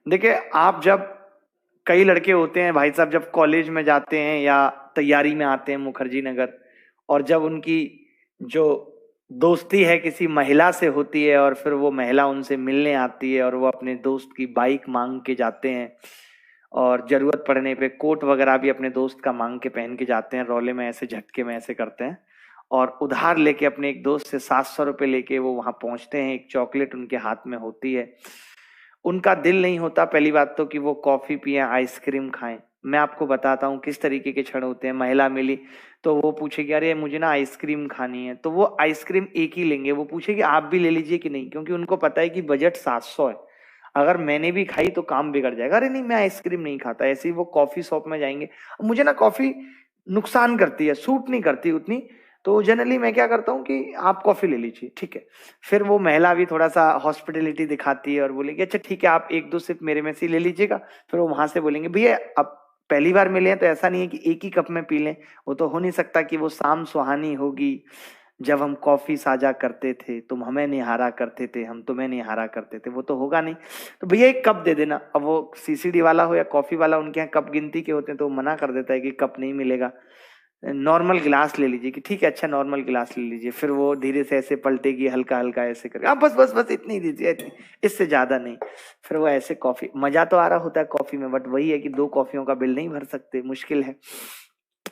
देखिए, आप जब कई लड़के होते हैं भाई साहब, जब कॉलेज में जाते हैं या तैयारी में आते हैं मुखर्जी नगर, और जब उनकी जो दोस्ती है किसी महिला से होती है और फिर वो महिला उनसे मिलने आती है और वो अपने दोस्त की बाइक मांग के जाते हैं, और जरूरत पड़ने पे कोट वगैरह भी अपने दोस्त का मांग के पहन के जाते हैं, रौले में ऐसे झटके में ऐसे करते हैं, और उधार लेके अपने एक दोस्त से 700 रुपये लेके वो वहां पहुंचते हैं। एक चॉकलेट उनके हाथ में होती है। उनका दिल नहीं होता पहली बात तो कि वो कॉफी पिए, आइसक्रीम खाएं। मैं आपको बताता हूँ किस तरीके के क्षण होते हैं। महिला मिली तो वो पूछेगी अरे मुझे ना आइसक्रीम खानी है, तो वो आइसक्रीम एक ही लेंगे। वो पूछेगी आप भी ले लीजिए कि नहीं, क्योंकि उनको पता है कि बजट 700 है, अगर मैंने भी खाई तो काम बिगड़ जाएगा। अरे नहीं, मैं आइसक्रीम नहीं खाता। ऐसे ही वो कॉफी शॉप में जाएंगे, मुझे ना कॉफी नुकसान करती है, सूट नहीं करती उतनी, तो जनरली मैं क्या करता हूँ कि आप कॉफी ले लीजिए, ठीक है। फिर वो महिला भी थोड़ा सा हॉस्पिटलिटी दिखाती है और बोलेगी अच्छा ठीक है, आप एक दो सिप मेरे में से ले लीजिएगा। फिर वो वहां से बोलेंगे भैया अब पहली बार मिले हैं तो ऐसा नहीं है कि एक ही कप में पी लें, वो तो हो नहीं सकता कि वो शाम सुहानी होगी जब हम कॉफी साझा करते थे, तुम हमें निहारा करते थे, हम तुम्हें निहारा करते थे, वो तो होगा नहीं। तो भैया एक कप दे देना। अब वो सीसीडी वाला हो या कॉफी वाला, उनके यहाँ कप गिनती के होते हैं, तो वो मना कर देता है कि कप नहीं मिलेगा, नॉर्मल गिलास ले लीजिए। कि ठीक है अच्छा नॉर्मल गिलास ले लीजिए। फिर वो धीरे से ऐसे पलटेगी, हल्का हल्का ऐसे करके, आप बस बस बस इतनी दीजिए, इतनी, इससे ज्यादा नहीं। फिर वो ऐसे कॉफी, मजा तो आ रहा होता है कॉफी में, बट वही है कि 2 कॉफियों का बिल नहीं भर सकते, मुश्किल है।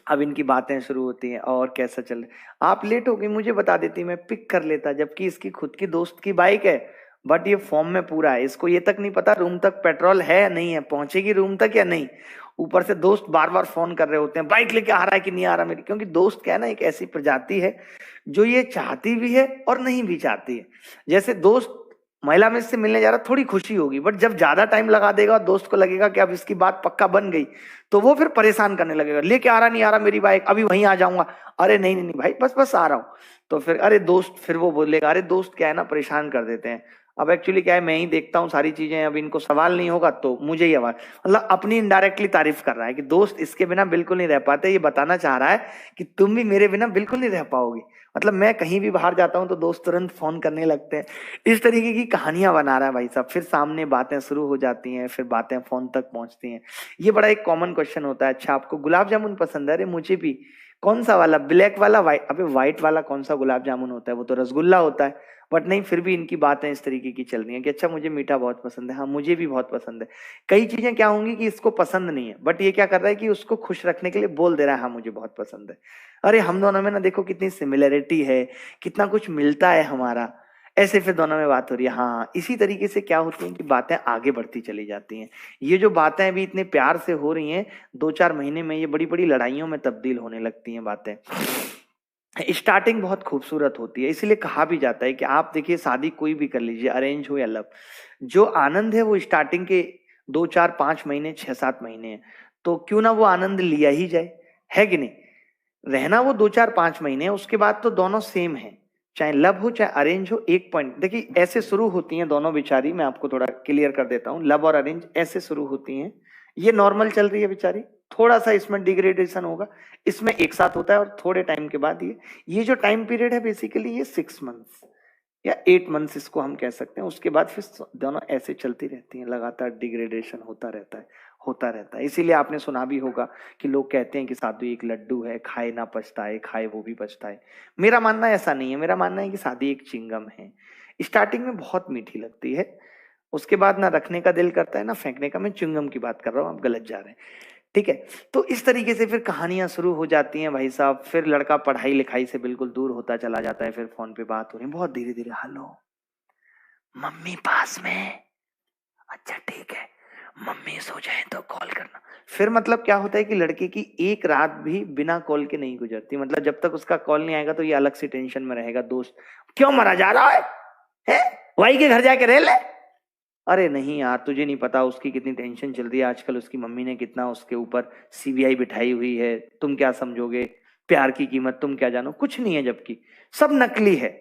अब इनकी बातें शुरू होती हैं और कैसा चल रहा, आप लेट हो गई मुझे बता देती, मैं पिक कर लेता, जबकि इसकी खुद की दोस्त की बाइक है। बट ये फॉर्म में पूरा है, इसको ये तक नहीं पता रूम तक पेट्रोल है या नहीं है, पहुंचेगी रूम तक या नहीं। ऊपर से दोस्त बार बार फोन कर रहे होते हैं बाइक लेके आ रहा है कि नहीं आ रहा मेरी, क्योंकि दोस्त क्या है ना, एक ऐसी प्रजाति है जो ये चाहती भी है और नहीं भी चाहती है। जैसे दोस्त महिला में इससे मिलने जा रहा, थोड़ी खुशी होगी, बट जब ज्यादा टाइम लगा देगा और दोस्त को लगेगा कि अब इसकी बात पक्का बन गई, तो वो फिर परेशान करने लगेगा, लेके आ रहा नहीं आ रहा मेरी बाइक, अभी वहीं आ जाऊंगा। अरे नहीं नहीं नहीं भाई, बस बस आ रहा हूँ। तो फिर अरे दोस्त, फिर वो बोलेगा, अरे दोस्त क्या है ना, परेशान कर देते हैं। अब एक्चुअली क्या है, मैं ही देखता हूँ सारी चीजें, अब इनको सवाल नहीं होगा तो मुझे ही आवाज, मतलब अपनी इनडायरेक्टली तारीफ कर रहा है कि दोस्त इसके बिना बिल्कुल नहीं रह पाते। ये बताना चाह रहा है कि तुम भी मेरे बिना बिल्कुल नहीं रह पाओगी। मतलब मैं कहीं भी बाहर जाता हूँ तो दोस्त तुरंत फोन करने लगते हैं। इस तरीके की कहानियां बना रहा है भाई साहब। फिर सामने बातें शुरू हो जाती हैं, फिर बातें फोन तक पहुंचती हैं। ये बड़ा एक कॉमन क्वेश्चन होता है, अच्छा आपको गुलाब जामुन पसंद है? अरे मुझे भी। कौन सा वाला, ब्लैक वाला, व्हाइट? अबे व्हाइट वाला कौन सा गुलाब जामुन होता है, वो तो रसगुल्ला होता है। बट नहीं, फिर भी इनकी बातें इस तरीके की चल रही हैं कि अच्छा मुझे मीठा बहुत पसंद है, हाँ मुझे भी बहुत पसंद है। कई चीजें क्या होंगी कि इसको पसंद नहीं है, बट ये क्या कर रहा है कि उसको खुश रखने के लिए बोल दे रहा है हाँ मुझे बहुत पसंद है। अरे हम दोनों में ना देखो कितनी सिमिलरिटी है, कितना कुछ मिलता है हमारा। ऐसे फिर दोनों में बात हो रही है, हाँ इसी तरीके से क्या होती है कि बातें आगे बढ़ती चली जाती हैं। ये जो बातें अभी इतने प्यार से हो रही हैं, 2-4 महीने में ये बड़ी बड़ी लड़ाइयों में तब्दील होने लगती हैं बातें। स्टार्टिंग बहुत खूबसूरत होती है, इसीलिए कहा भी जाता है कि आप देखिए शादी कोई भी कर लीजिए, अरेंज हो या लव, जो आनंद है वो स्टार्टिंग के 2-4-5 महीने, 6-7 महीने है। तो क्यों ना वो आनंद लिया ही जाए, है कि नहीं? रहना वो 2-4-5 महीने है, उसके बाद तो दोनों सेम है, चाहे लव हो चाहे अरेंज हो। एक पॉइंट देखिए, ऐसे शुरू होती हैं दोनों बेचारी, मैं आपको थोड़ा क्लियर कर देता हूँ, लव और अरेंज ऐसे शुरू होती हैं। ये नॉर्मल चल रही है बेचारी, थोड़ा सा इसमें डिग्रेडेशन होगा, इसमें एक साथ होता है और थोड़े टाइम के बाद ये जो टाइम पीरियड है बेसिकली ये 6 मंथ्स या 8 मंथ्स इसको हम कह सकते हैं। उसके बाद फिर दोनों ऐसे चलती रहती हैं, लगातार डिग्रेडेशन होता रहता है, होता रहता है। इसीलिए आपने सुना भी होगा कि लोग कहते हैं कि साधु एक लड्डू है, खाए ना पछताए, खाए वो भी पछताए। मेरा मानना ऐसा नहीं है, मेरा मानना है कि शादी एक चिंगम है, स्टार्टिंग में बहुत मीठी लगती है, उसके बाद ना रखने का दिल करता है ना फेंकने का। मैं चिंगम की बात कर रहा हूँ, आप गलत जा रहे हैं, ठीक है। तो इस तरीके से फिर कहानियां शुरू हो जाती हैं भाई साहब। फिर लड़का पढ़ाई लिखाई से बिल्कुल दूर होता चला जाता है, फिर फोन पे बात हो रही है बहुत धीरे धीरे, हेलो मम्मी पास में, अच्छा ठीक है, मम्मी सो जाए तो कॉल करना। फिर मतलब क्या होता है कि लड़के की एक रात भी बिना कॉल के नहीं गुजरती, मतलब जब तक उसका कॉल नहीं आएगा तो ये अलग से टेंशन में रहेगा। दोस्त क्यों मरा जा रहा है? वही के घर जाके रह ले। अरे नहीं यार, तुझे नहीं पता उसकी कितनी टेंशन चल रही है आजकल, उसकी मम्मी ने कितना उसके ऊपर सीबीआई बिठाई हुई है, तुम क्या समझोगे प्यार की कीमत, तुम क्या जानो, कुछ नहीं है, जबकि सब नकली है,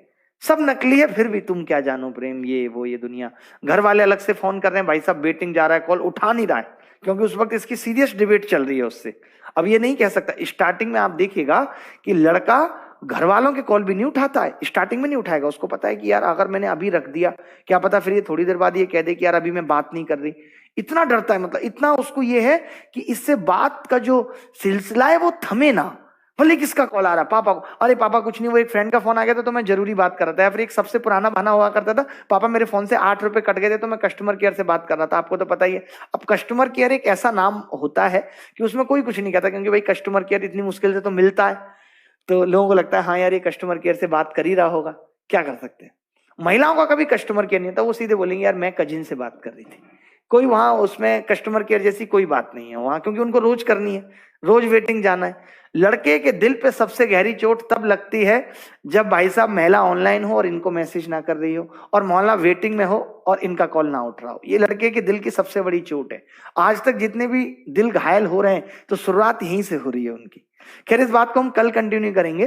सब नकली है, फिर भी तुम क्या जानो प्रेम, ये वो ये दुनिया। घर वाले अलग से फोन कर रहे हैं, भाई साहब वेटिंग जा रहा है, कॉल उठा नहीं रहा है, क्योंकि उस वक्त इसकी सीरियस डिबेट चल रही है उससे। अब ये नहीं कह सकता, स्टार्टिंग में आप देखिएगा कि लड़का घर वालों के कॉल भी नहीं उठाता है, स्टार्टिंग में नहीं उठाएगा, उसको पता है कि यार अगर मैंने अभी रख दिया, क्या पता फिर ये थोड़ी देर बाद ये कह दे कि यार अभी मैं बात नहीं कर रही। इतना डरता है, मतलब इतना उसको ये है कि इससे बात का जो सिलसिला है वो थमे ना। भले किसका कॉल आ रहा, पापा को, अरे पापा कुछ नहीं, वो एक फ्रेंड का फोन आ गया था तो मैं जरूरी बात कर रहा था। या फिर एक सबसे पुराना बहाना हुआ करता था, पापा मेरे फोन से 8 रुपए कट गए थे तो मैं कस्टमर केयर से बात कर रहा था। आपको तो पता ही है, अब कस्टमर केयर एक ऐसा नाम होता है कि उसमें कोई कुछ नहीं कहता, क्योंकि भाई कस्टमर केयर इतनी मुश्किल से तो मिलता है, तो लोगों को लगता है हाँ यार ये कस्टमर केयर से बात कर ही रहा होगा, क्या कर सकते हैं। महिलाओं का कभी कस्टमर केयर नहीं होता, वो सीधे बोलेंगे यार मैं कजिन से बात कर रही थी। कोई वहां उसमें कस्टमर केयर जैसी कोई बात नहीं है वहां, क्योंकि उनको रोज करनी है, रोज वेटिंग जाना है। लड़के के दिल पे सबसे गहरी चोट तब लगती है जब भाई साहब महिला ऑनलाइन हो और इनको मैसेज ना कर रही हो, और मोहल्ला वेटिंग में हो और इनका कॉल ना उठ रहा हो। ये लड़के के दिल की सबसे बड़ी चोट है। आज तक जितने भी दिल घायल हो रहे हैं तो शुरुआत यहीं से हो रही है उनकी। खैर इस बात को हम कल कंटिन्यू करेंगे।